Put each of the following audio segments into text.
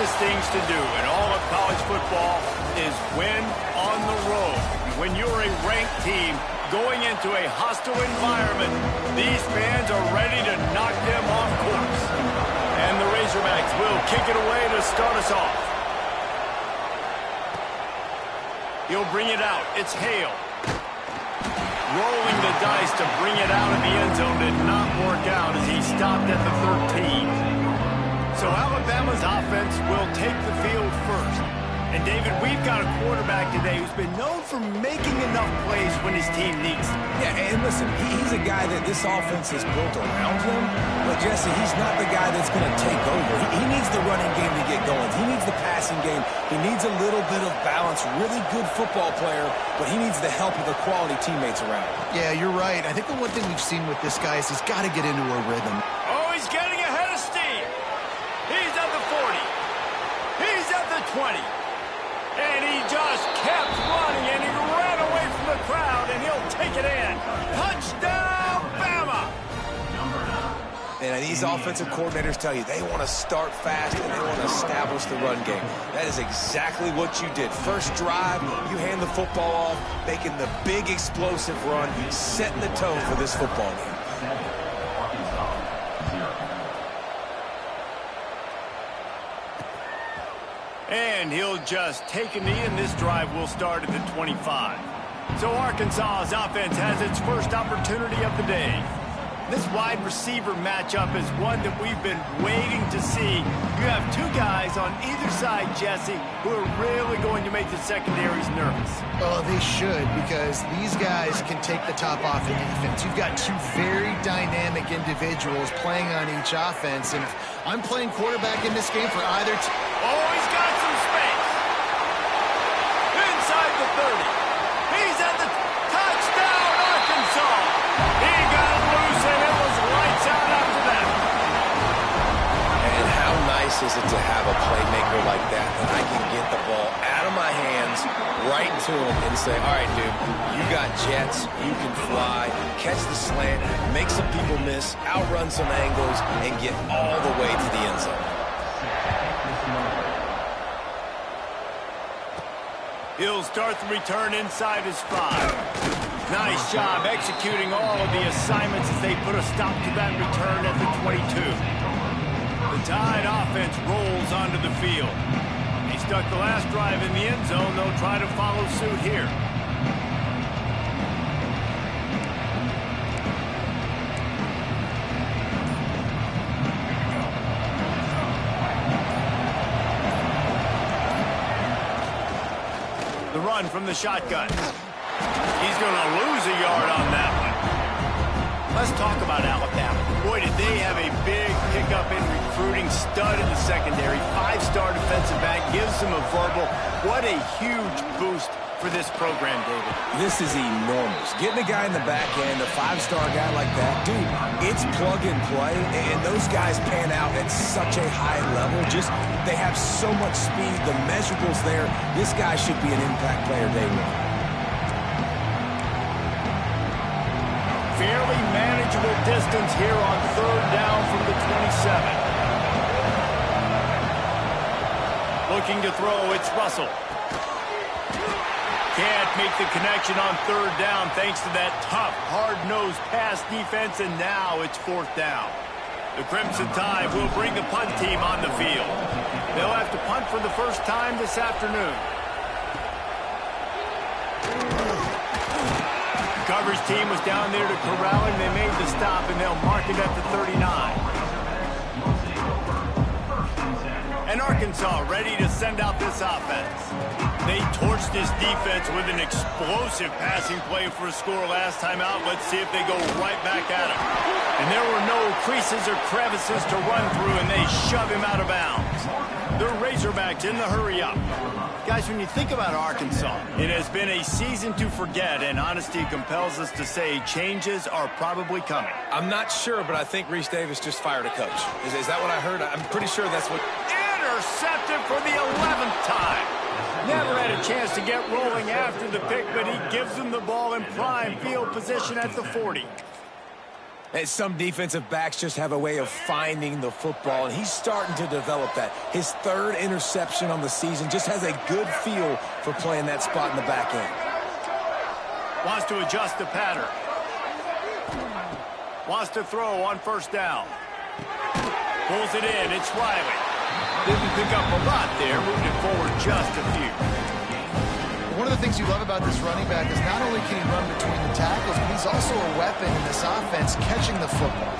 toughest things to do in all of college football is win on the road. When you're a ranked team going into a hostile environment, these fans are ready to knock them off course. And the Razorbacks will kick it away to start us off. He'll bring it out. It's Hale. Rolling the dice to bring it out of the end zone did not work out as he stopped at the 13. So Alabama's offense will take the field first. And, David, we've got a quarterback today who's been known for making enough plays when his team needs them. Yeah, and listen, he's a guy that this offense is built around him. But, Jesse, he's not the guy that's going to take over. He needs the running game to get going. He needs the passing game. He needs a little bit of balance. Really good football player, but he needs the help of the quality teammates around him. Yeah, you're right. I think the one thing we've seen with this guy is he's got to get into a rhythm. Oh, he's getting ahead of steam. He's at the 40. He's at the 20. And he just kept running, and he ran away from the crowd, and he'll take it in. Touchdown, Bama! And these offensive coordinators tell you they want to start fast and they want to establish the run game. That is exactly what you did. First drive, you hand the football off, making the big explosive run, setting the tone for this football game. And he'll just take a knee, and this drive will start at the 25. So Arkansas's offense has its first opportunity of the day. This wide receiver matchup is one that we've been waiting to see. You have two guys on either side, Jesse, who are really going to make the secondaries nervous. Oh, they should, because these guys can take the top off the defense. You've got two very dynamic individuals playing on each offense, and if I'm playing quarterback in this game for either team. Oh, he's got some space. Inside the 30. He's at the touchdown, Arkansas. He got loose, and it was lights out after that. And how nice is it to have a playmaker like that I can get the ball out of my hands, right to him, and say, all right, dude, you got jets, you can fly, catch the slant, make some people miss, outrun some angles, and get all the way to the end zone. He'll start the return inside his 5. Nice job executing all of the assignments as they put a stop to that return at the 22. The Tide offense rolls onto the field. He stuck the last drive in the end zone. They'll try to follow suit here. The run from the shotgun. He's going to lose a yard on that one. Let's talk about Alabama. Boy, did they have a big pickup in recruiting. Stud in the secondary. 5-star defensive back. Gives them a verbal. What a huge boost for this program, David. This is enormous. Getting a guy in the back end, a 5-star guy like that, dude, it's plug and play, and those guys pan out at such a high level. Just, they have so much speed. The measurables there. This guy should be an impact player day one. Fairly manageable distance here on 3rd down from the 27. Looking to throw, it's Russell. Can't make the connection on 3rd down thanks to that tough, hard-nosed pass defense, and now it's 4th down. The Crimson Tide will bring the punt team on the field. They'll have to punt for the first time this afternoon. The coverage team was down there to corral him. They made the stop, and they'll mark it at the 39. And Arkansas ready to send out this offense. They torched this defense with an explosive passing play for a score last time out. Let's see if they go right back at him. And there were no creases or crevices to run through, and they shove him out of bounds. The Razorbacks in the hurry-up. Guys, when you think about Arkansas, it has been a season to forget, and honesty compels us to say changes are probably coming. I'm not sure, but I think Reese Davis just fired a coach. Is that what I heard? I'm pretty sure that's what... Intercepted for the 11th time. Never had a chance to get rolling after the pick, but he gives them the ball in prime field position at the 40. And some defensive backs just have a way of finding the football, and he's starting to develop that. His third interception on the season, just has a good feel for playing that spot in the back end. Wants to adjust the pattern. Wants to throw on first down. Pulls it in. It's Riley. Didn't pick up a lot there, moving it forward just a few. One of the things you love about this running back is not only can he run between the tackles, but he's also a weapon in this offense catching the football.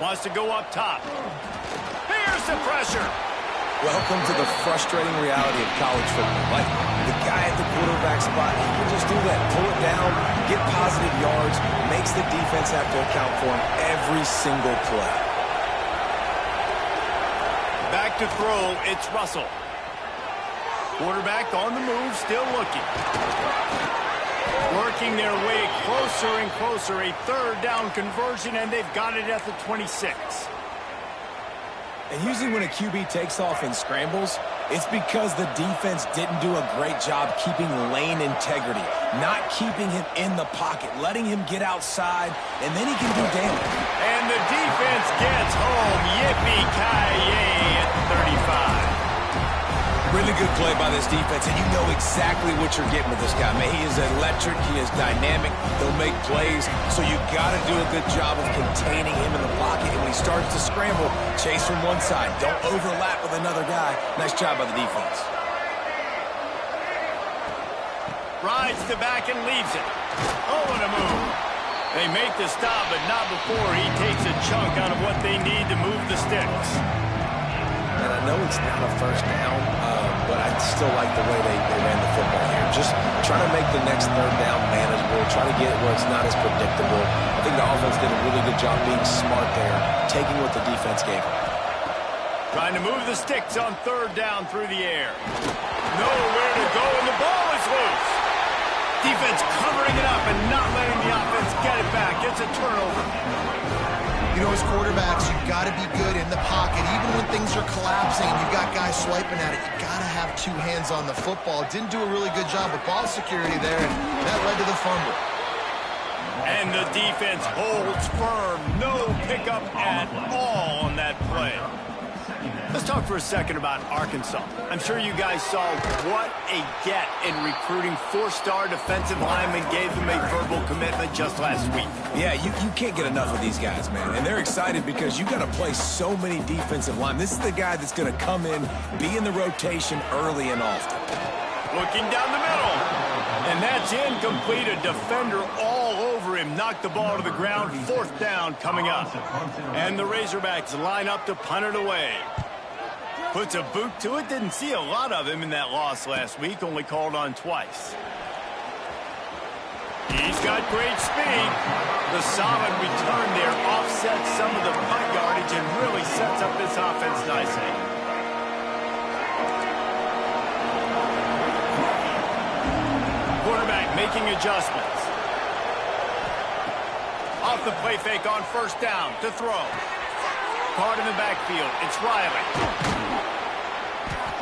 Wants to go up top. Here's the pressure. Welcome to the frustrating reality of college football. Like, the guy at the quarterback spot, he can just do that. Pull it down, get positive yards, makes the defense have to account for him every single play. Back to throw, it's Russell. Quarterback on the move, still looking. Working their way closer and closer. A third down conversion, and they've got it at the 26. And usually when a QB takes off and scrambles, it's because the defense didn't do a great job keeping lane integrity, not keeping him in the pocket, letting him get outside, and then he can do damage. And the defense gets home. Yippee-ki-yay at 35. Really good play by this defense, and you know exactly what you're getting with this guy. Man, he is electric. He is dynamic. He'll make plays, so you got to do a good job of containing him in the pocket. And when he starts to scramble, chase from one side. Don't overlap with another guy. Nice job by the defense. Rides the back and leaves it. Oh, what a move. They make the stop, but not before he takes a chunk out of what they need to move the sticks. And I know it's not a first down, but I still like the way they ran the football here. Just trying to make the next third down manageable, try to get it where it's not as predictable. I think the offense did a really good job being smart there, taking what the defense gave them. Trying to move the sticks on third down through the air. Nowhere to go, and the ball is loose. Defense covering it up and not letting the offense get it back. It's a turnover. You know, as quarterbacks, you've got to be good in the pocket. Even when things are collapsing and you've got guys swiping at it, you've got to have two hands on the football. Didn't do a really good job with ball security there, and that led to the fumble. And the defense holds firm. No pickup at all on that play. Let's talk for a second about Arkansas. I'm sure you guys saw what a get in recruiting four-star defensive linemen gave them a verbal commitment just last week. Yeah, you can't get enough of these guys, man. And they're excited because you got to play so many defensive linemen. This is the guy that's going to come in, be in the rotation early and often. Looking down the middle. And that's incomplete. A defender all over him. Knocked the ball to the ground. Fourth down coming up. And the Razorbacks line up to punt it away. Puts a boot to it. Didn't see a lot of him in that loss last week. Only called on twice. He's got great speed. The solid return there offsets some of the punt yardage and really sets up this offense nicely. Quarterback making adjustments. Off the play fake on first down to throw. Caught in the backfield. It's Riley.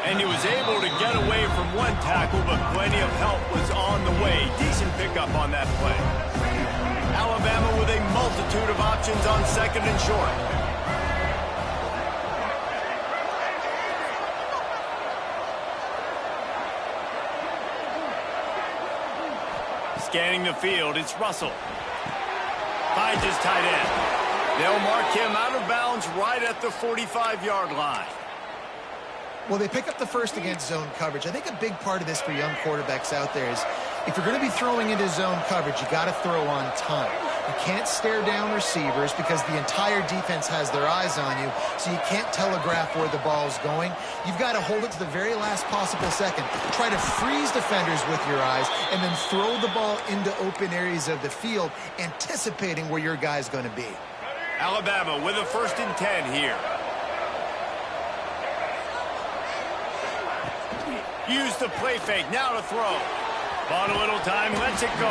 And he was able to get away from one tackle, but plenty of help was on the way. Decent pickup on that play. Alabama with a multitude of options on second and short. Scanning the field, it's Russell. Finds his tight end. They'll mark him out of bounds right at the 45-yard line. Well, they pick up the first against zone coverage. I think a big part of this for young quarterbacks out there is if you're going to be throwing into zone coverage, you got to throw on time. You can't stare down receivers because the entire defense has their eyes on you, so you can't telegraph where the ball's going. You've got to hold it to the very last possible second. Try to freeze defenders with your eyes and then throw the ball into open areas of the field, anticipating where your guy's going to be. Alabama with a 1st and 10 here. Use the play fake, now to throw. Bought a little time, lets it go.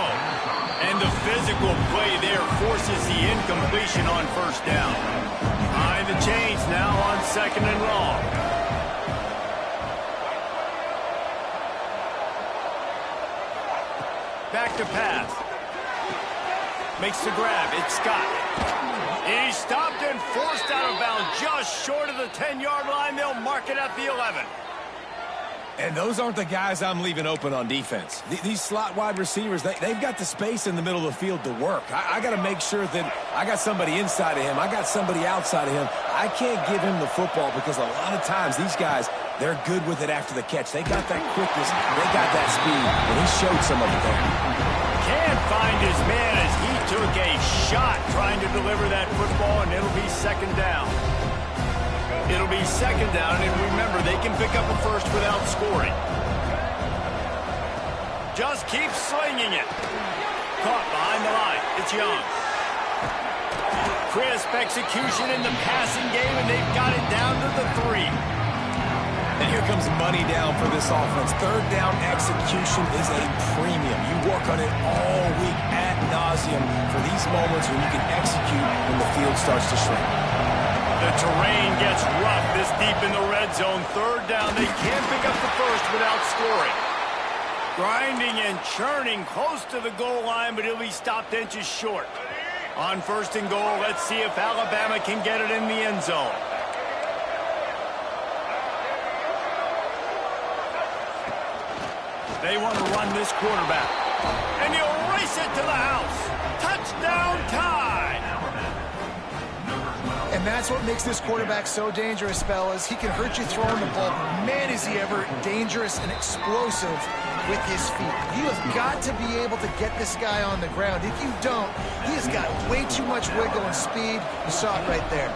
And the physical play there forces the incompletion on first down. Behind the the change now on 2nd and long. Back to pass. Makes the grab. It's Scott. He's stopped and forced out of bounds just short of the 10-yard line. They'll mark it at the 11. And those aren't the guys I'm leaving open on defense. These slot wide receivers, they've got the space in the middle of the field to work. I got to make sure that I got somebody inside of him. I got somebody outside of him. I can't give him the football because a lot of times these guys, they're good with it after the catch. They got that quickness. They got that speed, and he showed some of it there. Can't find his man as he took a shot trying to deliver that football, and it'll be 2nd down. It'll be 2nd down, and remember, they can pick up a first without scoring. Just keep slinging it. Caught behind the line. It's Young. Crisp execution in the passing game, and they've got it down to the 3. And here comes money down for this offense. 3rd down execution is a premium. You work on it all week ad nauseum for these moments when you can execute when the field starts to shrink. The terrain gets rough this deep in the red zone. 3rd down. They can't pick up the first without scoring. Grinding and churning close to the goal line, but he'll be stopped inches short. On 1st and goal, let's see if Alabama can get it in the end zone. They want to run this quarterback. And he'll race it to the house. Touchdown tie. And that's what makes this quarterback so dangerous, fellas. He can hurt you throwing the ball. Man, is he ever dangerous and explosive with his feet. You have got to be able to get this guy on the ground. If you don't, he has got way too much wiggle and speed. You saw it right there.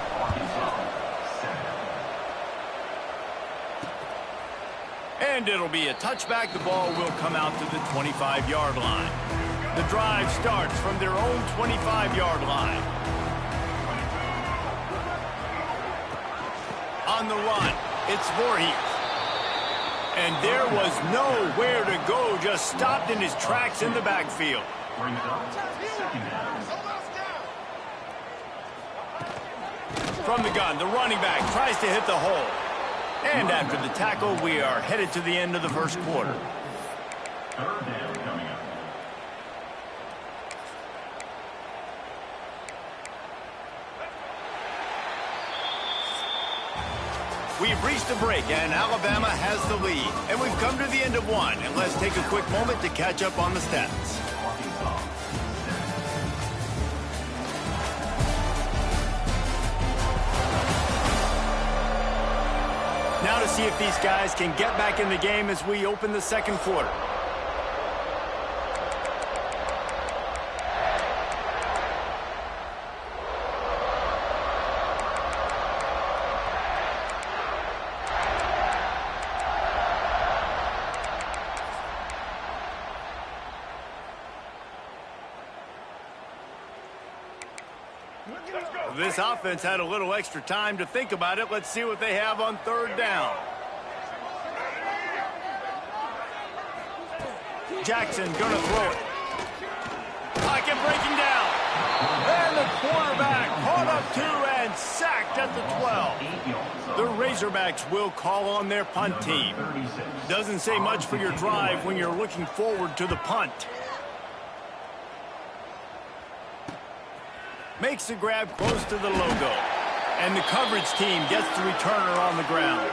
And it'll be a touchback. The ball will come out to the 25-yard line. The drive starts from their own 25-yard line. On the run, it's Voorhees. And there was nowhere to go, just stopped in his tracks in the backfield. From the gun, the running back tries to hit the hole. And after the tackle, we are headed to the end of the first quarter. We've reached a break, and Alabama has the lead. And we've come to the end of one. And let's take a quick moment to catch up on the stats. Now to see if these guys can get back in the game as we open the second quarter. This offense had a little extra time to think about it. Let's see what they have on 3rd down. Jackson gonna throw it. Pocket breaking down. And the quarterback caught up 2 and sacked at the 12. The Razorbacks will call on their punt team. Doesn't say much for your drive when you're looking forward to the punt. Makes the grab close to the logo. And the coverage team gets the returner on the ground.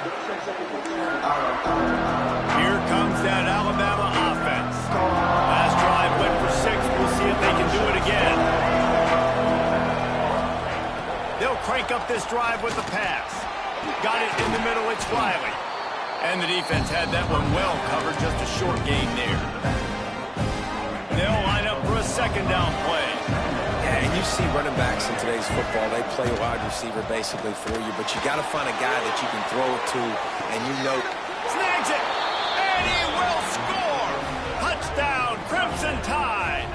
Here comes that Alabama offense. Last drive went for 6. We'll see if they can do it again. They'll crank up this drive with the pass. Got it in the middle. It's Riley. And the defense had that one well covered. Just a short gain there. They'll line up for a 2nd down play. And you see running backs in today's football, they play wide receiver basically for you, but you got to find a guy that you can throw it to, and you know. Snags it, and he will score. Touchdown, Crimson Tide.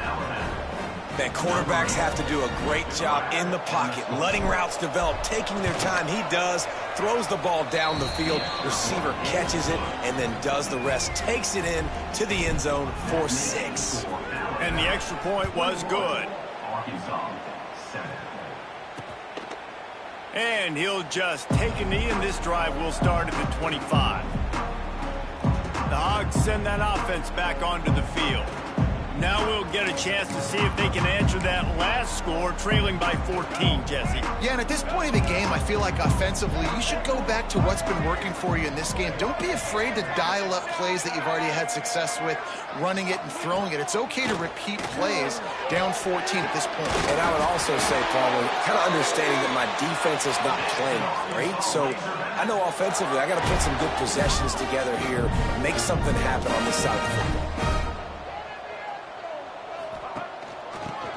Man, quarterbacks have to do a great job in the pocket, letting routes develop, taking their time. He does, throws the ball down the field, receiver catches it, and then does the rest, takes it in to the end zone for 6. And the extra point was good. And he'll just take a knee, and this drive will start at the 25. The Hogs send that offense back onto the field. Now we'll get a chance to see if they can answer that last score, trailing by 14, Jesse. Yeah, and at this point in the game, I feel like offensively, you should go back to what's been working for you in this game. Don't be afraid to dial up plays that you've already had success with, running it and throwing it. It's okay to repeat plays down 14 at this point. And I would also say, Paul, kind of understanding that my defense is not playing great, so I know offensively I got to put some good possessions together here, make something happen on this side of the football.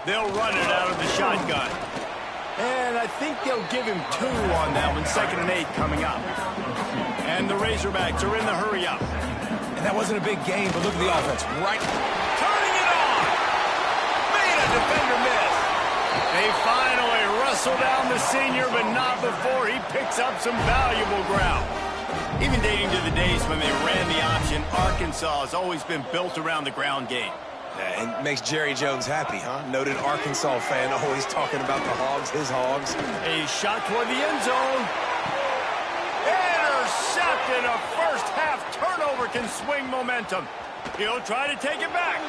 They'll run it out of the shotgun. And I think they'll give him 2 on that one, 2nd and 8 coming up. And the Razorbacks are in the hurry up. And that wasn't a big game, but look at the offense. Right. Turning it on. Made a defender miss. They finally wrestle down the senior, but not before he picks up some valuable ground. Even dating to the days when they ran the option, Arkansas has always been built around the ground game. And makes Jerry Jones happy, huh? Noted Arkansas fan, always talking about the Hogs, his Hogs. A shot toward the end zone. Intercepted. A first half turnover can swing momentum. He'll try to take it back.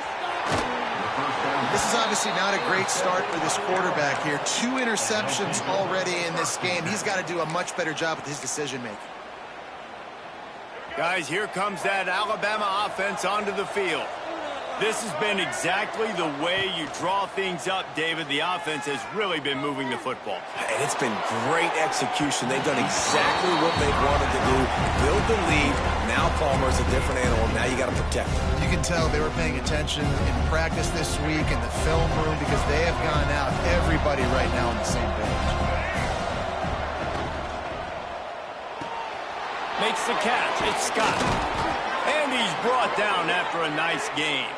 This is obviously not a great start for this quarterback here. 2 interceptions already in this game. He's got to do a much better job with his decision-making. Guys, here comes that Alabama offense onto the field. This has been exactly the way you draw things up, David. The offense has really been moving the football. And it's been great execution. They've done exactly what they've wanted to do. Build the lead. Now Palmer's a different animal. Now you got to protect him. You can tell they were paying attention in practice this week in the film room because they have gone out, everybody right now on the same page. Makes the catch. It's Scott. And he's brought down after a nice game.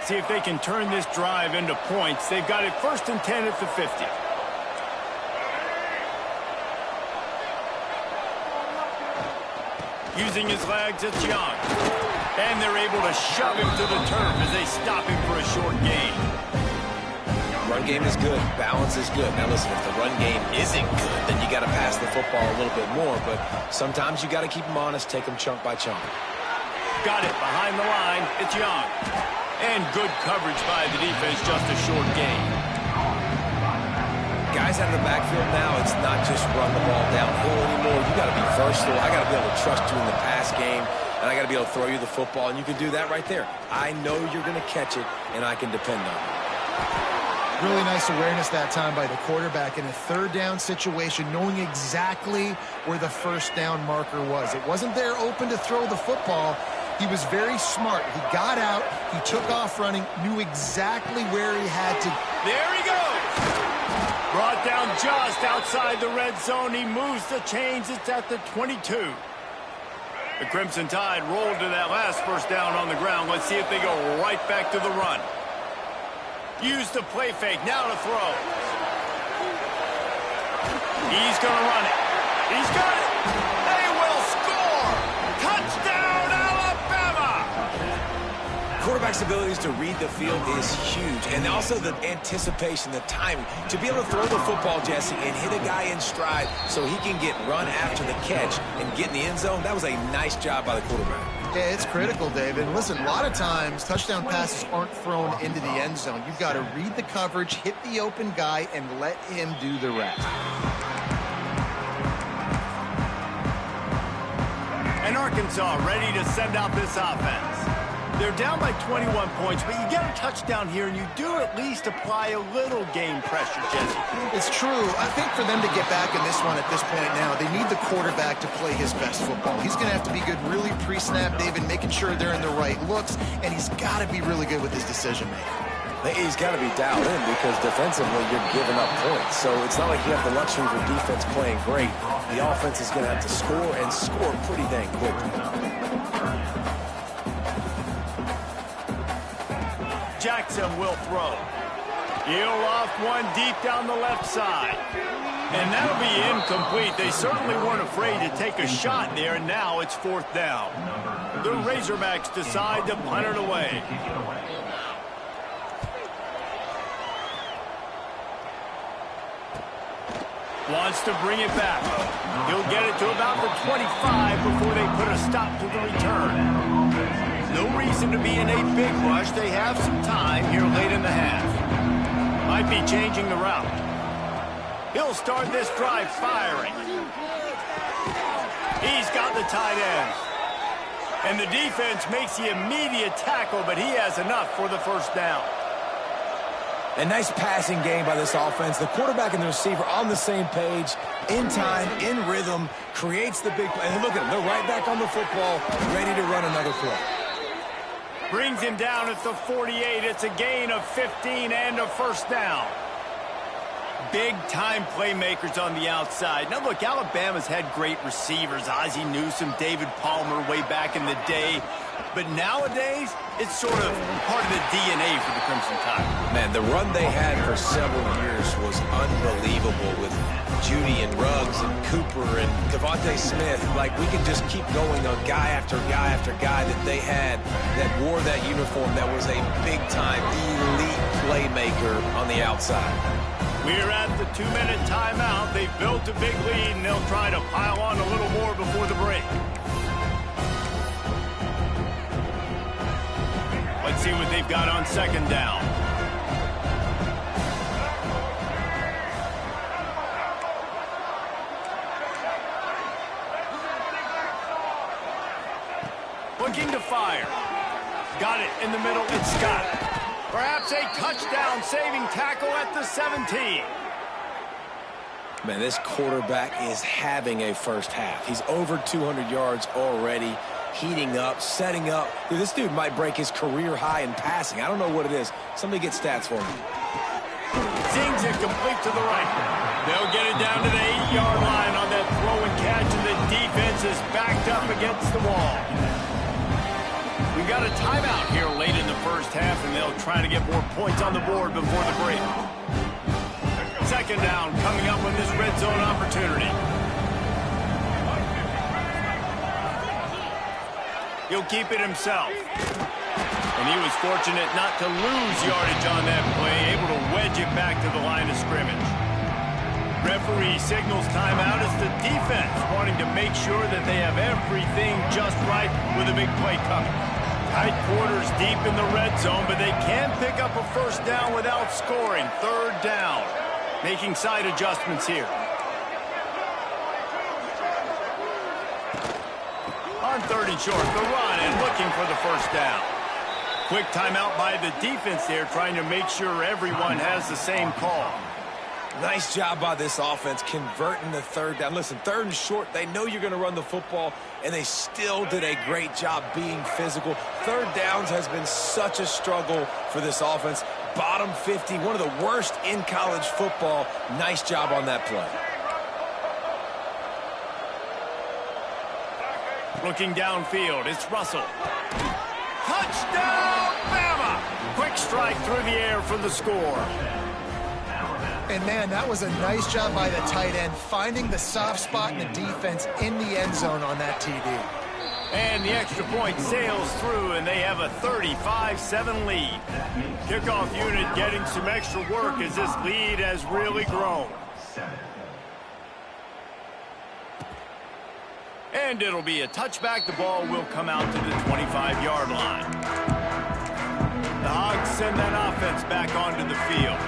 See if they can turn this drive into points. They've got it 1st and 10 at the 50. Using his legs, it's Young. And they're able to shove him to the turf as they stop him for a short gain. Run game is good. Balance is good. Now listen, if the run game isn't good, then you got to pass the football a little bit more. But sometimes you got to keep them honest, take them chunk by chunk. Got it behind the line. It's Young. And good coverage by the defense, just a short gain. Guys out of the backfield now, it's not just run the ball downhill anymore. You got to be versatile. I got to be able to trust you in the pass game, and I got to be able to throw you the football, and you can do that right there. I know you're going to catch it, and I can depend on it. Really nice awareness that time by the quarterback in a 3rd down situation, knowing exactly where the 1st down marker was. It wasn't there open to throw the football. He was very smart. He got out, he took off running, knew exactly where he had to. There he goes. Brought down just outside the red zone. He moves the chains. It's at the 22. The Crimson Tide rolled to that last 1st down on the ground. Let's see if they go right back to the run. Use the play fake. Now to throw. He's going to run it. He's got it. They will score. Touchdown, Alabama. Quarterback's abilities to read the field is huge. And also the anticipation, the timing. To be able to throw the football, Jesse, and hit a guy in stride so he can get run after the catch and get in the end zone, that was a nice job by the quarterback. Yeah, it's critical, David. Listen, a lot of times touchdown passes aren't thrown into the end zone. You've got to read the coverage, hit the open guy, and let him do the rest. And Arkansas ready to send out this offense. They're down by 21 points, but you get a touchdown here, and you do at least apply a little game pressure, Jesse. It's true. I think for them to get back in this one at this point now, they need the quarterback to play his best football. He's going to have to be good really pre-snap, David, making sure they're in the right looks, and he's got to be really good with his decision-making. He's got to be dialed in because defensively you're giving up points. So it's not like you have the luxury of your defense playing great. The offense is going to have to score and score pretty dang quickly. Jackson will throw. He'll off one deep down the left side. And that'll be incomplete. They certainly weren't afraid to take a shot there, and now it's 4th down. The Razorbacks decide to punt it away. Wants to bring it back. He'll get it to about the 25 before they put a stop to the return. No reason to be in a big rush. They have some time here late in the half. Might be changing the route. He'll start this drive firing. He's got the tight end. And the defense makes the immediate tackle, but he has enough for the 1st down. A nice passing game by this offense. The quarterback and the receiver on the same page, in time, in rhythm, creates the big play. And look at them. They're right back on the football, ready to run another play. Brings him down at the 48. It's a gain of 15 and a 1st down. Big-time playmakers on the outside. Now, look, Alabama's had great receivers. Ozzie Newsome, David Palmer way back in the day. But nowadays, it's sort of part of the DNA for the Crimson Tide. Man, the run they had for several years was unbelievable with Judy and Ruggs and Cooper and Devontae Smith. Like, we can just keep going on guy after guy after guy that they had that wore that uniform that was a big-time elite playmaker on the outside. We're at the 2-minute timeout. They've built a big lead, and they'll try to pile on a little more before the break. Let's see what they've got on 2nd down. Looking to fire. Got it in the middle. It's Scott. Perhaps a touchdown-saving tackle at the 17. Man, this quarterback is having a 1st half. He's over 200 yards already, heating up, setting up. Dude, this dude might break his career high in passing. I don't know what it is. Somebody get stats for me. Zings it complete to the right. They'll get it down to the 8-yard line on that throw and catch, and the defense is backed up against the wall. We've got a timeout here late in the 1st half, and they'll try to get more points on the board before the break. 2nd down coming up on this red zone opportunity. He'll keep it himself. And he was fortunate not to lose yardage on that play, able to wedge it back to the line of scrimmage. Referee signals timeout as the defense wanting to make sure that they have everything just right with a big play coming. Tight quarters deep in the red zone, but they can pick up a 1st down without scoring. 3rd down. Making side adjustments here. On 3rd and short, the run and looking for the 1st down. Quick timeout by the defense there, trying to make sure everyone has the same call. Nice job by this offense converting the 3rd down. Listen, 3rd and short, they know you're going to run the football, and they still did a great job being physical. 3rd downs has been such a struggle for this offense. Bottom 50, one of the worst in college football. Nice job on that play. Looking downfield, it's Russell. Touchdown, Bama! Quick strike through the air for the score. And, man, that was a nice job by the tight end, finding the soft spot in the defense in the end zone on that TD. And the extra point sails through, and they have a 35-7 lead. Kickoff unit getting some extra work as this lead has really grown. And it'll be a touchback. The ball will come out to the 25-yard line. The Hogs send that offense back onto the field.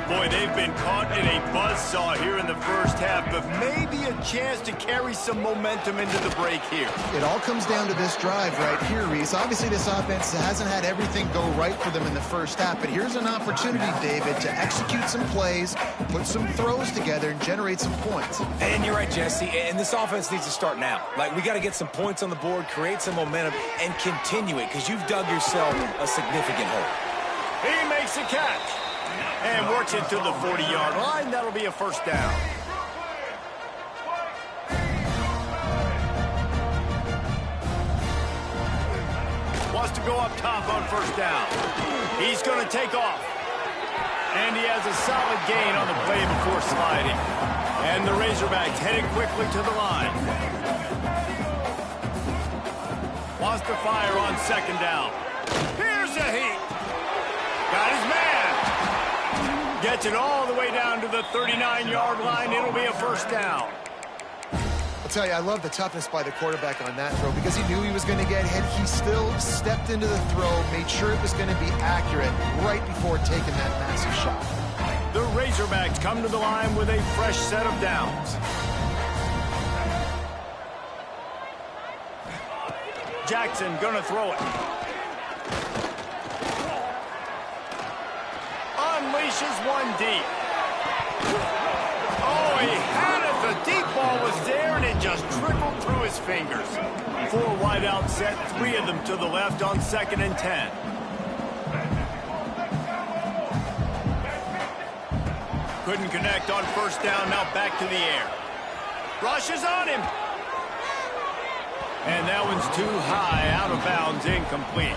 Boy, they've been caught in a buzzsaw here in the 1st half, but maybe a chance to carry some momentum into the break here. It all comes down to this drive right here, Reese. Obviously, this offense hasn't had everything go right for them in the 1st half, but here's an opportunity, David, to execute some plays, put some throws together, and generate some points. And you're right, Jesse, and this offense needs to start now. Like, we got to get some points on the board, create some momentum, and continue it, because you've dug yourself a significant hole. He makes a catch. And works it to the 40-yard line. That'll be a 1st down. Wants to go up top on 1st down. He's going to take off. And he has a solid gain on the play before sliding. And the Razorbacks heading quickly to the line. Wants to fire on second down. Here's a heat. Got his man. Gets it all the way down to the 39-yard line. It'll be a first down. I'll tell you, I love the toughness by the quarterback on that throw because he knew he was going to get hit. He still stepped into the throw, made sure it was going to be accurate right before taking that massive shot. The Razorbacks come to the line with a fresh set of downs. Jackson gonna throw it. Unleashes one deep. Oh, he had it. The deep ball was there, and it just trickled through his fingers. 4 wide out set, 3 of them to the left on 2nd and 10. Couldn't connect on first down, now back to the air. Rushes on him. And that one's too high, out of bounds, incomplete.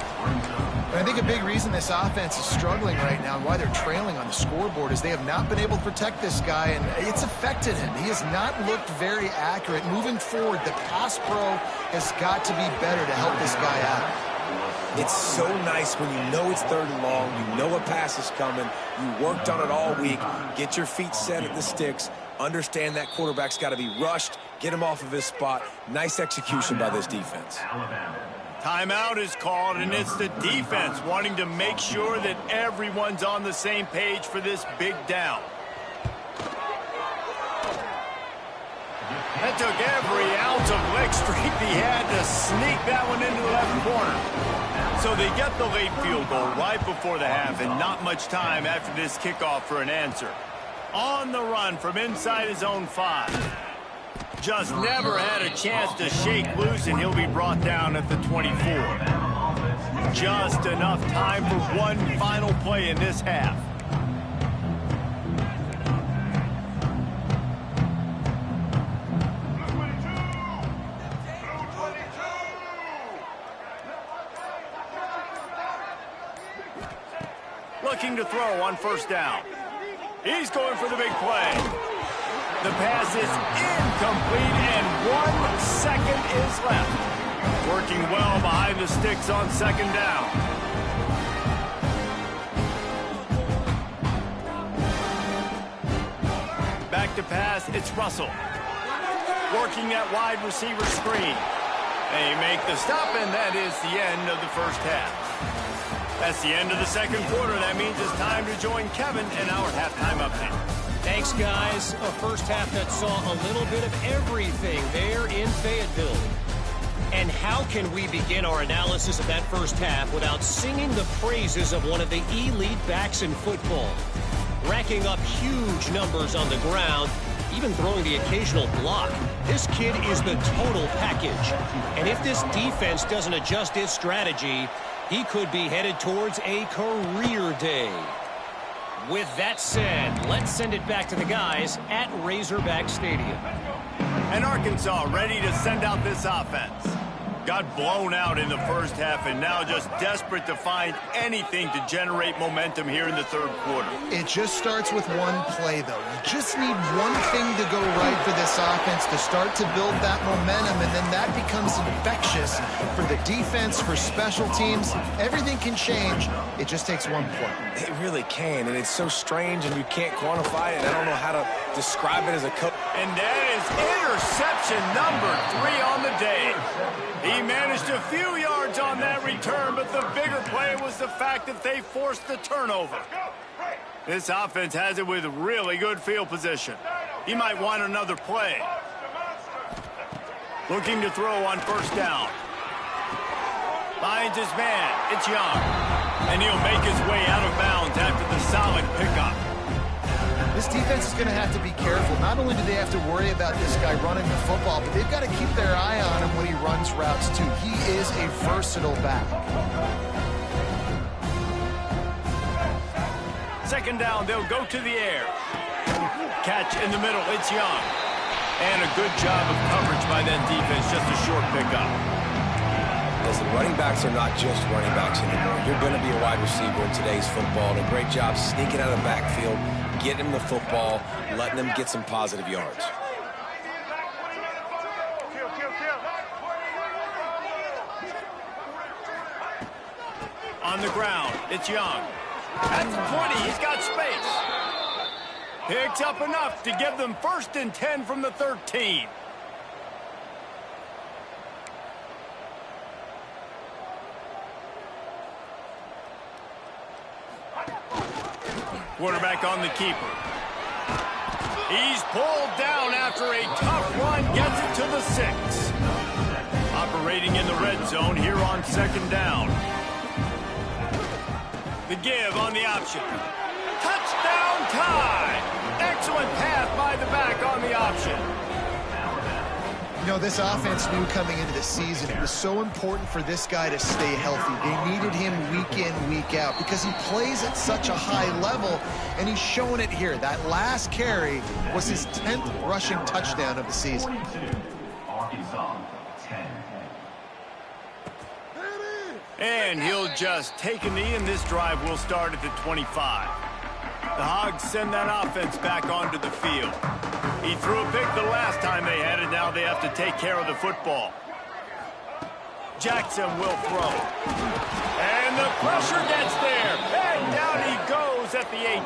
But I think a big reason this offense is struggling right now and why they're trailing on the scoreboard is they have not been able to protect this guy, and it's affected him. He has not looked very accurate. Moving forward, the pass pro has got to be better to help this guy out. It's so nice when you know it's 3rd and long, you know a pass is coming, you worked on it all week, get your feet set at the sticks, understand that quarterback's got to be rushed, get him off of his spot. Nice execution by this defense. Timeout is called, and it's the defense wanting to make sure that everyone's on the same page for this big down. That took every ounce of leg strength he had to sneak that one into the left corner. So they get the late field goal right before the half, and not much time after this kickoff for an answer. On the run from inside his own 5. Just never had a chance to shake loose, and he'll be brought down at the 24. Just enough time for one final play in this half. Looking to throw on first down. He's going for the big play. The pass is incomplete, and 1 second is left. Working well behind the sticks on second down. Back to pass, it's Russell. Working that wide receiver screen. They make the stop, and that is the end of the first half. That's the end of the second quarter. That means it's time to join Kevin in our halftime update. Thanks, guys. A first half that saw a little bit of everything there in Fayetteville. And how can we begin our analysis of that first half without singing the praises of one of the elite backs in football? Racking up huge numbers on the ground, even throwing the occasional block. This kid is the total package. And if this defense doesn't adjust its strategy, he could be headed towards a career day. With that said, let's send it back to the guys at Razorback Stadium. And Arkansas ready to send out this offense. Got blown out in the first half and now just desperate to find anything to generate momentum here in the third quarter. It just starts with one play, though. You just need one thing to go right for this offense to start to build that momentum, and then that becomes infectious for the defense, for special teams. Everything can change. It just takes one play. It really can, and it's so strange, and you can't quantify it. I don't know how to describe it as a coach. And that is interception number 3 on the day. He managed a few yards on that return, but the bigger play was the fact that they forced the turnover. This offense has it with really good field position. He might want another play. Looking to throw on first down. Finds his man. It's Young. And he'll make his way out of bounds after the solid pickup. This defense is going to have to be careful. Not only do they have to worry about this guy running the football, but they've got to keep their eye on him when he runs routes, too. He is a versatile back. Second down, they'll go to the air. Catch in the middle, it's Young. And a good job of coverage by that defense, just a short pickup. Listen, running backs are not just running backs anymore. You're going to be a wide receiver in today's football. And a great job sneaking out of the backfield, getting him the football, letting him get some positive yards. On the ground, it's Young. At the 20, he's got space. Picks up enough to give them 1st and 10 from the 13. Quarterback on the keeper. He's pulled down after a tough run, gets it to the 6. Operating in the red zone here on 2nd down. The give on the option. Touchdown tie! Excellent pass by the back on the option. You know, this offense knew coming into the season it was so important for this guy to stay healthy. They needed him week in, week out because he plays at such a high level, and he's showing it here. That last carry was his 10th rushing touchdown of the season. And he'll just take a knee, and this drive will start at the 25. The Hogs send that offense back onto the field. He threw a pick the last time they had it. Now they have to take care of the football. Jackson will throw. And the pressure gets there. And down he goes at the 18.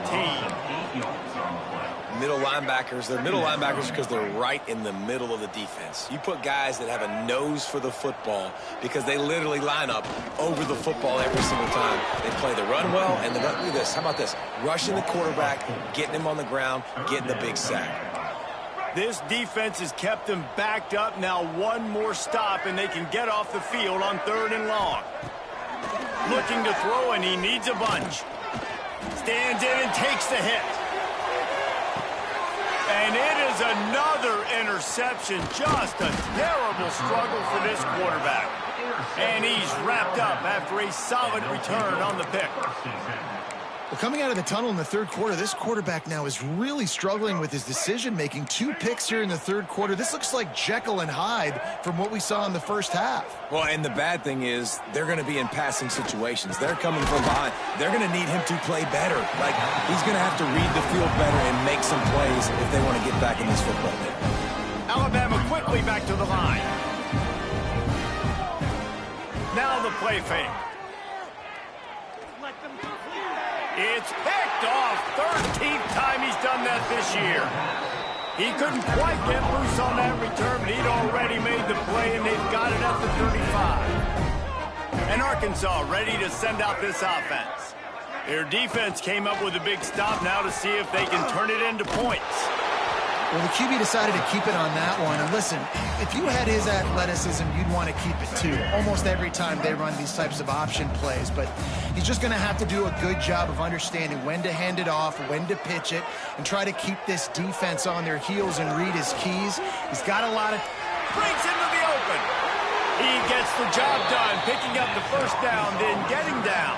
Middle linebackers, they're middle linebackers because they're right in the middle of the defense. You put guys that have a nose for the football because they literally line up over the football every single time. They play the run well, and look at this. How about this? Rushing the quarterback, getting him on the ground, getting the big sack. This defense has kept them backed up. Now one more stop, and they can get off the field on 3rd and long. Looking to throw, and he needs a bunch. Stands in and takes the hit. And it is another interception. Just a terrible struggle for this quarterback. And he's wrapped up after a solid return on the pick. Well, coming out of the tunnel in the 3rd quarter, this quarterback now is really struggling with his decision-making. 2 picks here in the 3rd quarter. This looks like Jekyll and Hyde from what we saw in the 1st half. Well, and the bad thing is they're going to be in passing situations. They're coming from behind. They're going to need him to play better. Like, he's going to have to read the field better and make some plays if they want to get back in this football game. Alabama quickly back to the line. Now the play fake. It's picked off. 13th time he's done that this year. He couldn't quite get loose on that return, but he'd already made the play, and they've got it at the 35. And Arkansas ready to send out this offense. Their defense came up with a big stop now to see if they can turn it into points. Well, the QB decided to keep it on that one. And listen, if you had his athleticism, you'd want to keep it too. Almost every time they run these types of option plays. But he's just going to have to do a good job of understanding when to hand it off, when to pitch it, and try to keep this defense on their heels and read his keys. He's got a lot of... Breaks into the open. He gets the job done, picking up the 1st down, then getting down.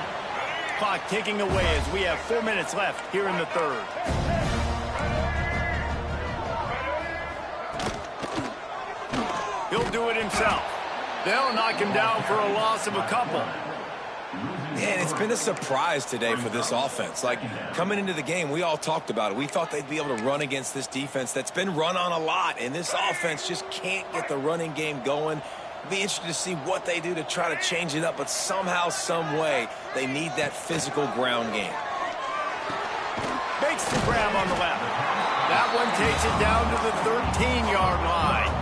Clock ticking away as we have 4 minutes left here in the 3rd. He'll do it himself. They'll knock him down for a loss of a couple. Man, it's been a surprise today for this offense. Like, coming into the game, we all talked about it. We thought they'd be able to run against this defense that's been run on a lot, and this offense just can't get the running game going. Be interested to see what they do to try to change it up, but somehow, some way, they need that physical ground game. Makes the grab on the left. That one takes it down to the 13-yard line.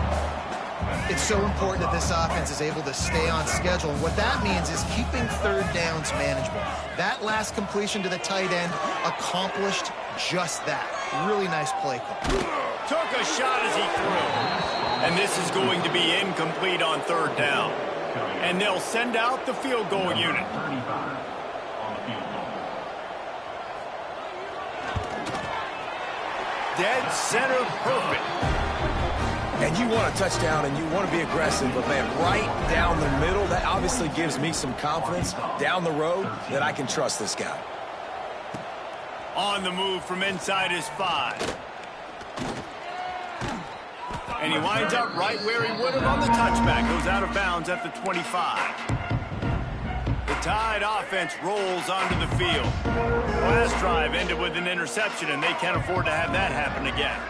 It's so important that this offense is able to stay on schedule. And what that means is keeping 3rd downs manageable. That last completion to the tight end accomplished just that. Really nice play call. Took a shot as he threw. And this is going to be incomplete on 3rd down. And they'll send out the field goal unit. Dead center perfect. And you want a touchdown and you want to be aggressive, but man, right down the middle, that obviously gives me some confidence down the road that I can trust this guy. On the move from inside his 5. And he winds up right where he would have on the touchback. Goes out of bounds at the 25. The Tide offense rolls onto the field. Last drive ended with an interception, and they can't afford to have that happen again.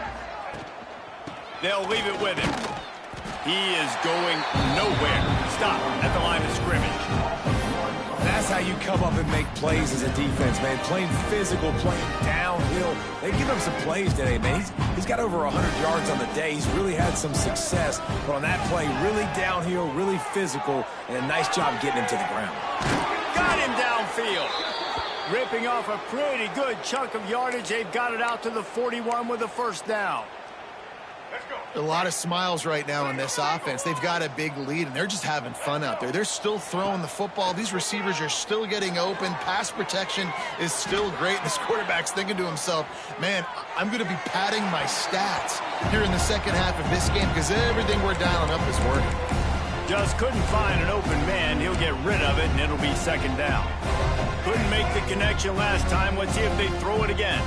They'll leave it with him. He is going nowhere. Stop at the line of scrimmage. That's how you come up and make plays as a defense, man. Playing physical, playing downhill. They give him some plays today, man. He's got over 100 yards on the day. He's really had some success. But on that play, really downhill, really physical, and a nice job getting him to the ground. Got him downfield. Ripping off a pretty good chunk of yardage. They've got it out to the 41 with a first down. A lot of smiles right now on this offense. They've got a big lead, and they're just having fun out there. They're still throwing the football. These receivers are still getting open. Pass protection is still great. This quarterback's thinking to himself, man, I'm going to be padding my stats here in the second half of this game because everything we're dialing up is working. Just couldn't find an open man. He'll get rid of it, and it'll be second down. Couldn't make the connection last time. Let's see if they throw it again.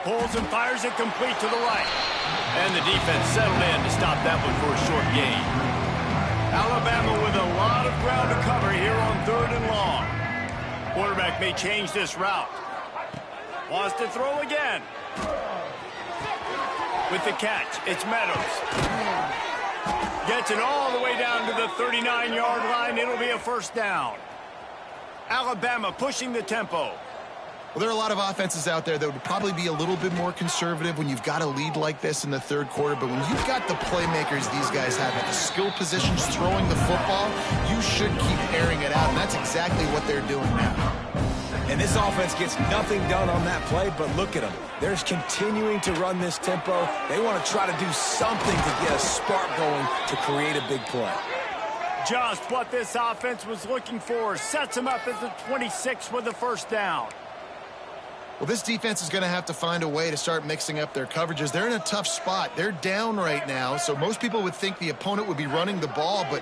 Pulls and fires it complete to the right. And the defense settled in to stop that one for a short gain. Alabama with a lot of ground to cover here on 3rd and long. Quarterback may change this route. Wants to throw again. With the catch, it's Meadows. Gets it all the way down to the 39-yard line. It'll be a first down. Alabama pushing the tempo. Well, there are a lot of offenses out there that would probably be a little bit more conservative when you've got a lead like this in the third quarter. But when you've got the playmakers these guys have at the skill positions throwing the football, you should keep airing it out. And that's exactly what they're doing now. And this offense gets nothing done on that play, but look at them. They're continuing to run this tempo. They want to try to do something to get a spark going to create a big play. Just what this offense was looking for. Sets them up at the 26 with the first down. Well, this defense is going to have to find a way to start mixing up their coverages. They're in a tough spot. They're down right now, so most people would think the opponent would be running the ball, but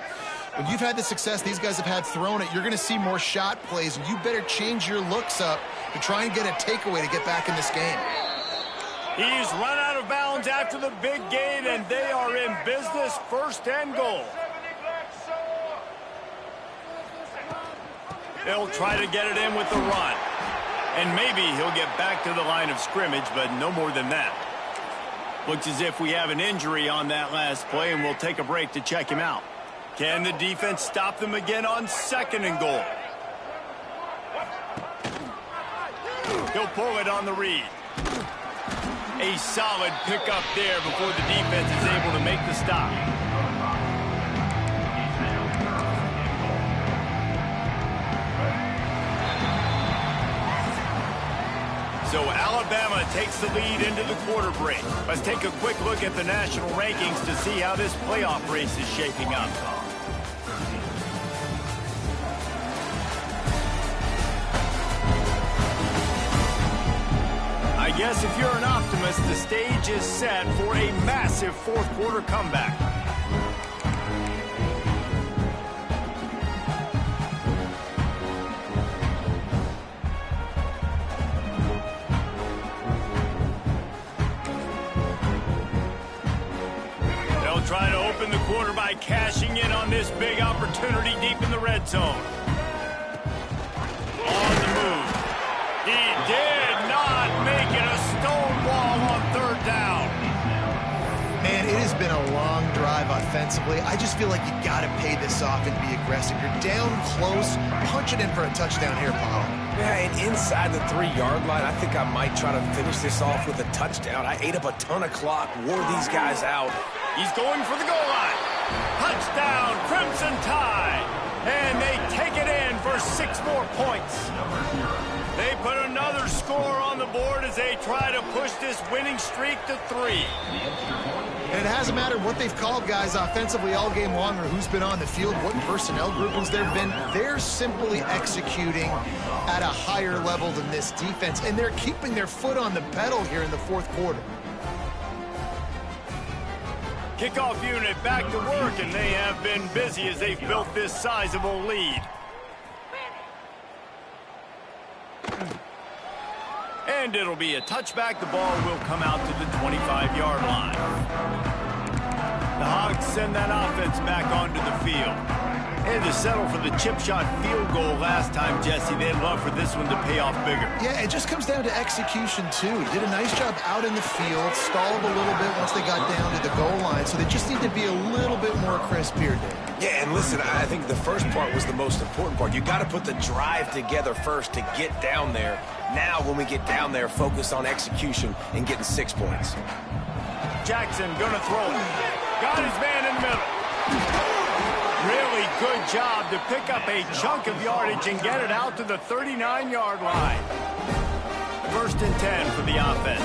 when you've had the success these guys have had throwing it, you're going to see more shot plays, and you better change your looks up to try and get a takeaway to get back in this game. He's run out of bounds after the big gain, and they are in business, 1st and goal. They'll try to get it in with the run. And maybe he'll get back to the line of scrimmage, but no more than that. Looks as if we have an injury on that last play, and we'll take a break to check him out. Can the defense stop them again on 2nd and goal? He'll pull it on the read. A solid pickup there before the defense is able to make the stop. So Alabama takes the lead into the quarter break. Let's take a quick look at the national rankings to see how this playoff race is shaping up. I guess if you're an optimist, the stage is set for a massive 4th quarter comeback. Try to open the quarter by cashing in on this big opportunity deep in the red zone. On the move. He did not make it a stonewall on 3rd down. Man, it has been a long drive offensively. I just feel like you got to pay this off and be aggressive. You're down close. Punch it in for a touchdown here, Paul. Yeah, and inside the 3-yard line, I think I might try to finish this off with a touchdown. I ate up a ton of clock, wore these guys out. He's going for the goal line. Touchdown, Crimson Tide. And they take it in for 6 more points. They put another score on the board as they try to push this winning streak to 3. And it hasn't mattered what they've called guys offensively all game long or who's been on the field, what personnel groupings there have been. They're simply executing at a higher level than this defense, and they're keeping their foot on the pedal here in the 4th quarter. Kickoff unit back to work, and they have been busy as they've built this sizable lead. And it'll be a touchback. The ball will come out to the 25-yard line. The Hogs send that offense back onto the field. And to settle for the chip shot field goal last time, Jesse, they'd love for this one to pay off bigger. Yeah, it just comes down to execution, too. He did a nice job out in the field, stalled a little bit once they got down to the goal line, so they just need to be a little bit more crisp here, Dave. Yeah, and listen, I think the first part was the most important part. You got to put the drive together first to get down there. Now, when we get down there, focus on execution and getting 6 points. Jackson gonna throw it. Got his man in the middle. Really good job to pick up a chunk of yardage and get it out to the 39-yard line. 1st and 10 for the offense.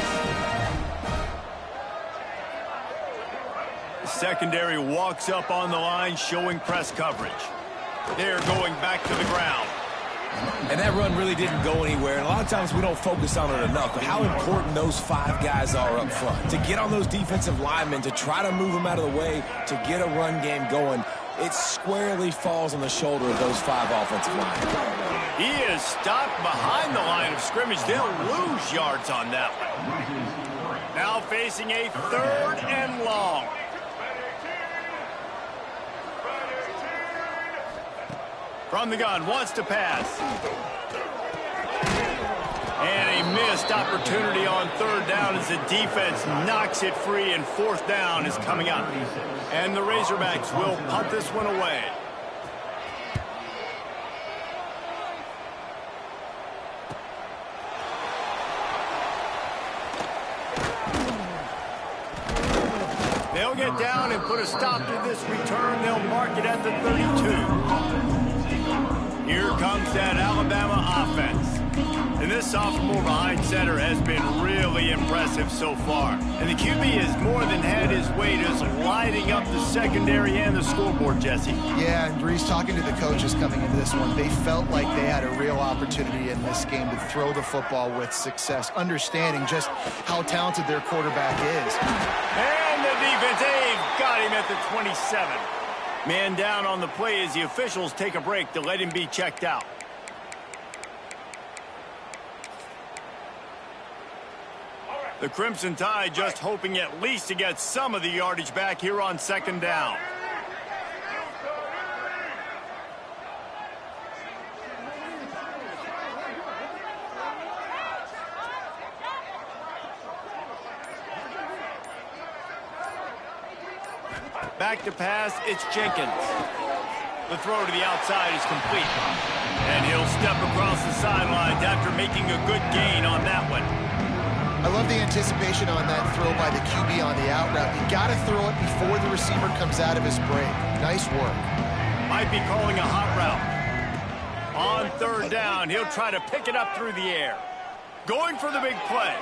The secondary walks up on the line, showing press coverage. They're going back to the ground. And that run really didn't go anywhere. And a lot of times we don't focus on it enough, but how important those 5 guys are up front. To get on those defensive linemen, to try to move them out of the way, to get a run game going, it squarely falls on the shoulder of those 5 offensive linemen. He is stopped behind the line of scrimmage. They'll lose yards on that one. Now facing a 3rd and long. From the gun, wants to pass. And a missed opportunity on 3rd down as the defense knocks it free, and 4th down is coming up. And the Razorbacks will punt this one away. They'll get down and put a stop to this return. They'll mark it at the 32. Here comes that Alabama offense. And this sophomore behind center has been really impressive so far. And the QB has more than had his weight as lighting up the secondary and the scoreboard, Jesse. Yeah, and Reese, talking to the coaches coming into this one, they felt like they had a real opportunity in this game to throw the football with success, understanding just how talented their quarterback is. And the defense, they've got him at the 27. Man down on the play as the officials take a break to let him be checked out. The Crimson Tide just hoping at least to get some of the yardage back here on 2nd down. Back to pass, it's Jenkins. The throw to the outside is complete. And he'll step across the sidelines after making a good gain on that one. I love the anticipation on that throw by the QB on the out route. You got to throw it before the receiver comes out of his break. Nice work. Might be calling a hot route. On 3rd down, he'll try to pick it up through the air. Going for the big play.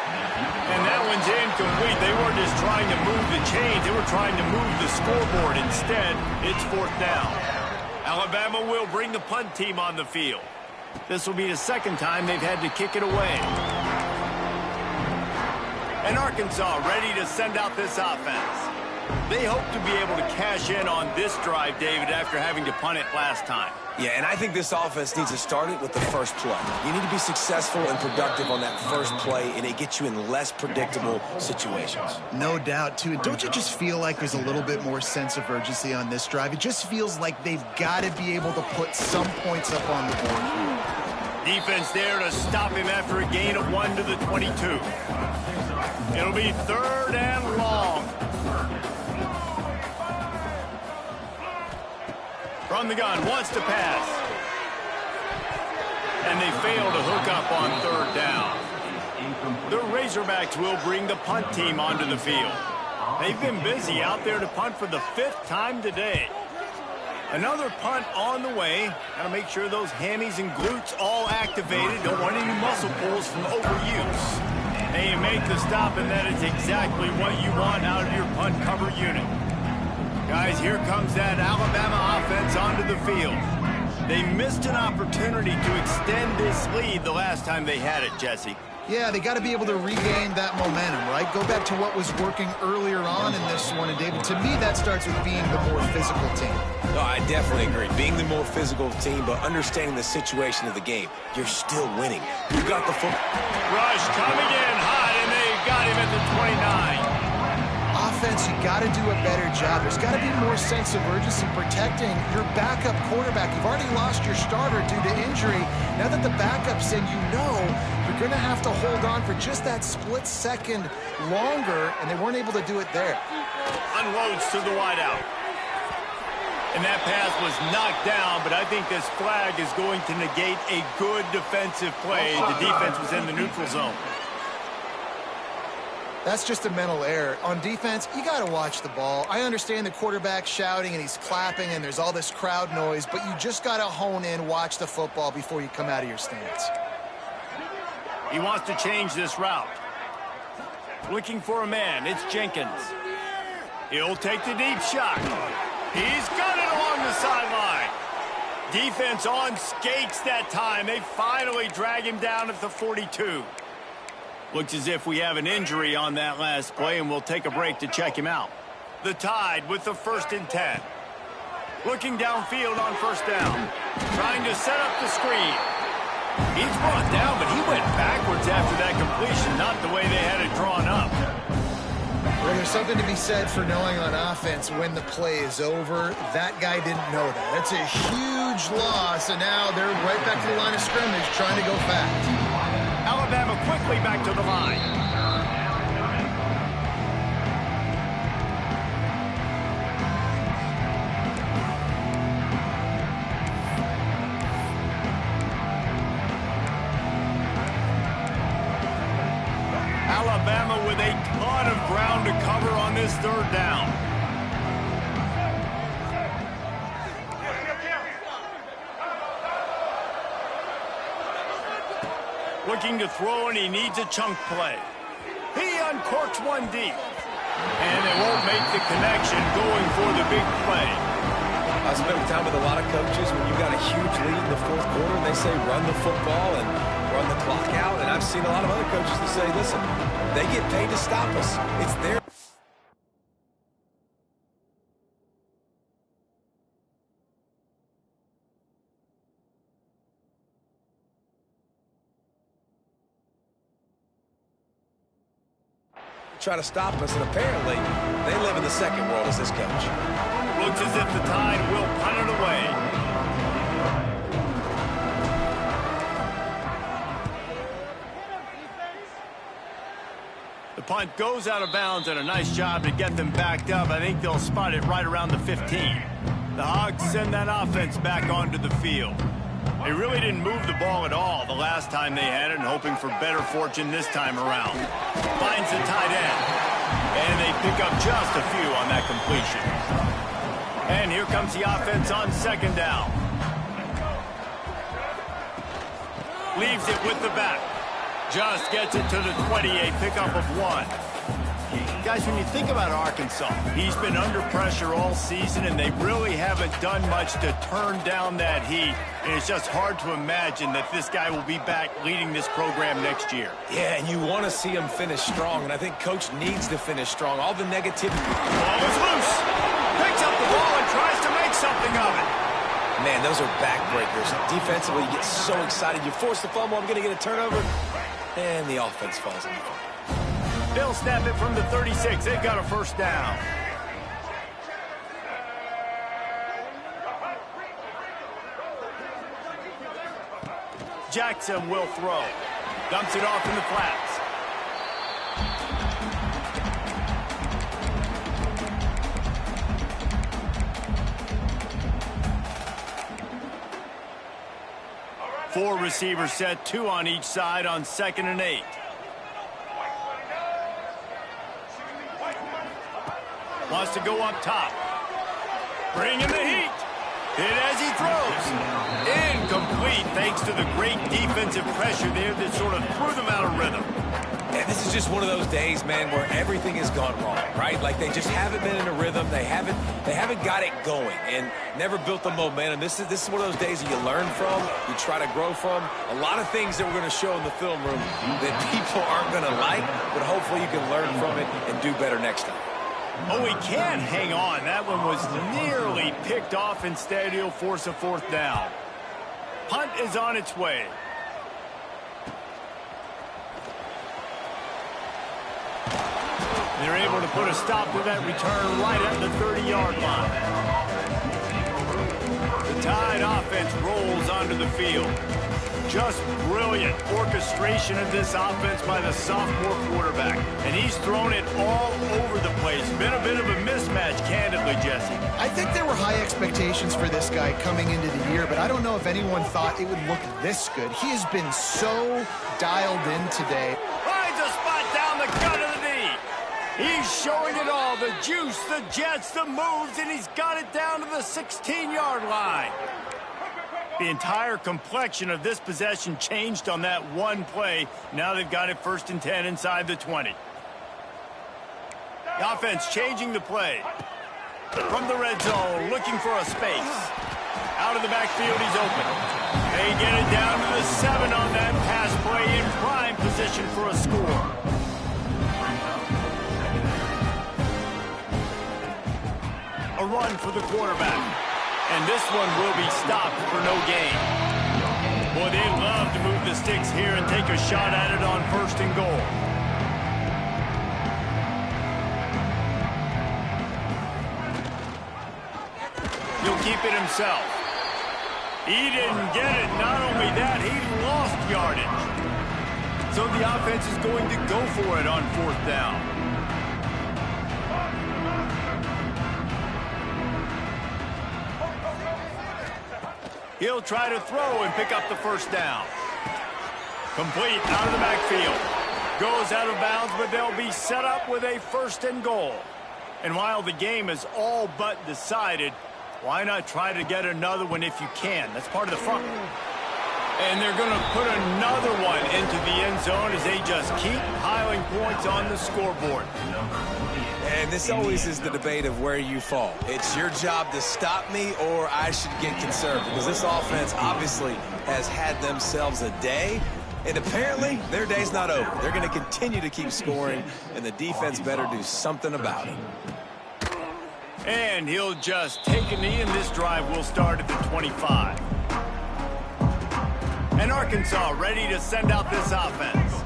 And that one's incomplete. They weren't just trying to move the chains. They were trying to move the scoreboard. Instead, it's 4th down. Alabama will bring the punt team on the field. This will be the 2nd time they've had to kick it away. And Arkansas ready to send out this offense. They hope to be able to cash in on this drive, David, after having to punt it last time. Yeah, and I think this offense needs to start it with the first play. You need to be successful and productive on that first play, and it gets you in less predictable situations. No doubt, too. Don't you just feel like there's a little bit more sense of urgency on this drive? It just feels like they've got to be able to put some points up on the board here. Defense there to stop him after a gain of 1 to the 22. It'll be 3rd and long. From the gun, wants to pass. And they fail to hook up on 3rd down. The Razorbacks will bring the punt team onto the field. They've been busy out there to punt for the 5th time today. Another punt on the way. Got to make sure those hammies and glutes all activated. Don't want any muscle pulls from overuse. They make the stop, and that is exactly what you want out of your punt cover unit. Guys, here comes that Alabama offense onto the field. They missed an opportunity to extend this lead the last time they had it, Jesse. Yeah, they got to be able to regain that momentum, right? Go back to what was working earlier on in this one. And, David, to me, that starts with being the more physical team. No, I definitely agree. Being the more physical team, but understanding the situation of the game. You're still winning. You got the foot. Rush coming in hot, and they got him at the 29. Offense, you got to do a better job. There's got to be more sense of urgency protecting your backup quarterback. You've already lost your starter due to injury. Now that the backup's in, you know you're going to have to hold on for just that split second longer, and they weren't able to do it there. Unloads to the wideout. And that pass was knocked down, but I think this flag is going to negate a good defensive play. The defense was in the neutral zone. That's just a mental error. On defense, you got to watch the ball. I understand the quarterback shouting and he's clapping and there's all this crowd noise, but you just got to hone in, watch the football before you come out of your stance. He wants to change this route. Looking for a man. It's Jenkins. He'll take the deep shot. He's got it along the sideline. Defense on skates that time. They finally drag him down at the 42. Looks as if we have an injury on that last play, and we'll take a break to check him out. The Tide with the 1st and 10. Looking downfield on 1st down. Trying to set up the screen. He's brought down, but he went backwards after that completion, not the way they had it drawn up. Well, there's something to be said for knowing on offense when the play is over. That guy didn't know that. That's a huge loss, and now they're right back to the line of scrimmage trying to go fast. Alabama quickly back to the line. Alabama with a ton of ground to cover on this 3rd down. Looking to throw, and he needs a chunk play. He uncorks one deep. And they won't make the connection going for the big play. I spent time with a lot of coaches when you got a huge lead in the 4th quarter, they say run the football and run the clock out. And I've seen a lot of other coaches that say, listen, they get paid to stop us. It's their... try to stop us, and apparently they live in the second world as this coach. Looks as if the Tide will punt it away. The punt goes out of bounds, and a nice job to get them backed up. I think they'll spot it right around the 15. The Hogs send that offense back onto the field. They really didn't move the ball at all the last time they had it, and hoping for better fortune this time around. Finds the tight end, and they pick up just a few on that completion. And here comes the offense on 2nd down. Leaves it with the back. Just gets it to the 28, pickup of 1. Guys, when you think about Arkansas, he's been under pressure all season, and they really haven't done much to turn down that heat. And it's just hard to imagine that this guy will be back leading this program next year. Yeah, and you want to see him finish strong, and I think Coach needs to finish strong. All the negativity. Ball is loose. Picks up the ball and tries to make something of it. Man, those are backbreakers. Defensively, you get so excited. You force the fumble, I'm going to get a turnover, and the offense falls in. They'll snap it from the 36. They've got a 1st down. Jackson will throw. Dumps it off in the flats. Four receivers set, 2 on each side on 2nd and 8. Wants to go up top. Bringing the heat. Hit as he throws. Incomplete thanks to the great defensive pressure there that sort of threw them out of rhythm. And this is just one of those days, man, where everything has gone wrong, right? Like they just haven't been in a rhythm. They haven't got it going and never built the momentum. This is one of those days that you learn from, you try to grow from. A lot of things that we're going to show in the film room that people aren't going to like, but hopefully you can learn from it and do better next time. Oh, he can't hang on. That one was nearly picked off. Instead, he'll force a fourth down. Punt is on its way. They're able to put a stop to that return right at the 30-yard line. The Tide offense rolls onto the field. Just brilliant orchestration of this offense by the sophomore quarterback. And he's thrown it all over the place. Been a bit of a mismatch, candidly, Jesse. I think there were high expectations for this guy coming into the year, but I don't know if anyone thought it would look this good. He has been so dialed in today. Finds a spot down the gut of the knee. He's showing it all. The juice, the jets, the moves, and he's got it down to the 16-yard line. The entire complexion of this possession changed on that one play. Now they've got it 1st and 10 inside the 20. The offense changing the play. From the red zone, looking for a space. Out of the backfield, he's open. They get it down to the 7 on that pass play in prime position for a score. A run for the quarterback. And this one will be stopped for no gain. Boy, they love to move the sticks here and take a shot at it on 1st and goal. He'll keep it himself. He didn't get it. Not only that, he lost yardage. So the offense is going to go for it on 4th down. He'll try to throw and pick up the 1st down. Complete out of the backfield. Goes out of bounds, but they'll be set up with a 1st and goal. And while the game is all but decided, why not try to get another one if you can? That's part of the fun. And they're going to put another one into the end zone as they just keep piling points on the scoreboard. And this always is the debate of where you fall. It's your job to stop me or I should get conservative, because this offense obviously has had themselves a day, and apparently their day's not over. They're going to continue to keep scoring, and the defense better do something about it. And he'll just take a knee, and this drive will start at the 25. And Arkansas ready to send out this offense.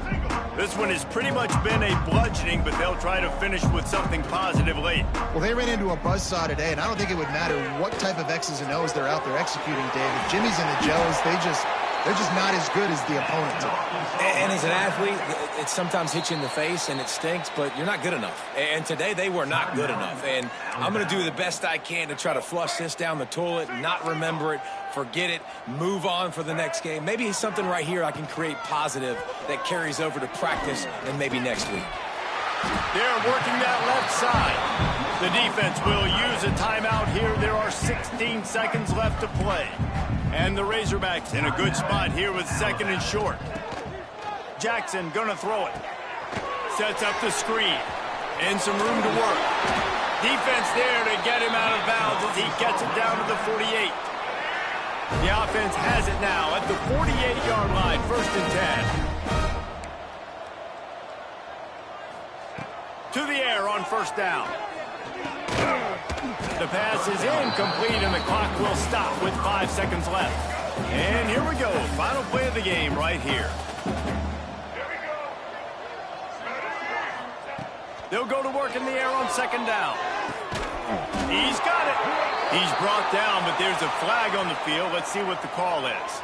This one has pretty much been a bludgeoning, but they'll try to finish with something positive late. Well, they ran into a buzzsaw today, and I don't think it would matter what type of X's and O's they're out there executing, David. Jimmy's and the Joes, they're just not as good as the opponent today. And as an athlete, it sometimes hits you in the face and it stinks, but you're not good enough. And today they were not good enough. And I'm going to do the best I can to try to flush this down the toilet, not remember it, forget it, move on for the next game. Maybe something right here I can create positive that carries over to practice and maybe next week. They're working that left side. The defense will use a timeout here. There are 16 seconds left to play. And the Razorbacks in a good spot here with 2nd and short. Jackson gonna throw it. Sets up the screen. And some room to work. Defense there to get him out of bounds as he gets it down to the 48. The offense has it now at the 48-yard line, 1st and 10. To the air on 1st down. The pass is incomplete, and the clock will stop with 5 seconds left. And here we go. Final play of the game right here. They'll go to work in the air on 2nd down. He's got it. He's brought down, but there's a flag on the field. Let's see what the call is.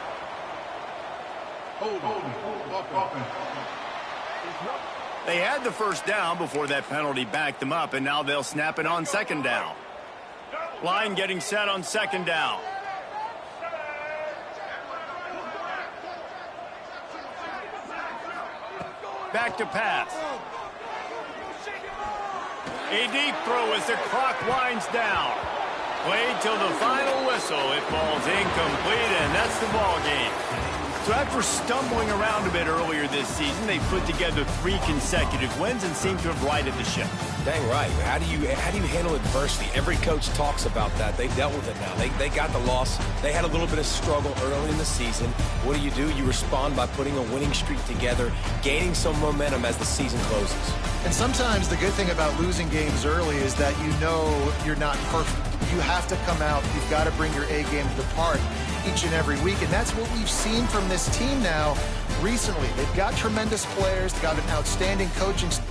They had the 1st down before that penalty backed them up, and now they'll snap it on 2nd down. Line getting set on 2nd down. Back to pass. A deep throw as the clock winds down. Played till the final whistle. It falls incomplete, and that's the ball game. So after stumbling around a bit earlier this season, they put together 3 consecutive wins and seem to have righted the ship. Dang right. How do you handle adversity? Every coach talks about that. They dealt with it now. They got the loss. They had a little bit of struggle early in the season. What do? You respond by putting a winning streak together, gaining some momentum as the season closes. And sometimes the good thing about losing games early is that you know you're not perfect. You have to come out. You've got to bring your A game to the park each and every week. And that's what we've seen from this team now recently. They've got tremendous players. They've got an outstanding coaching staff.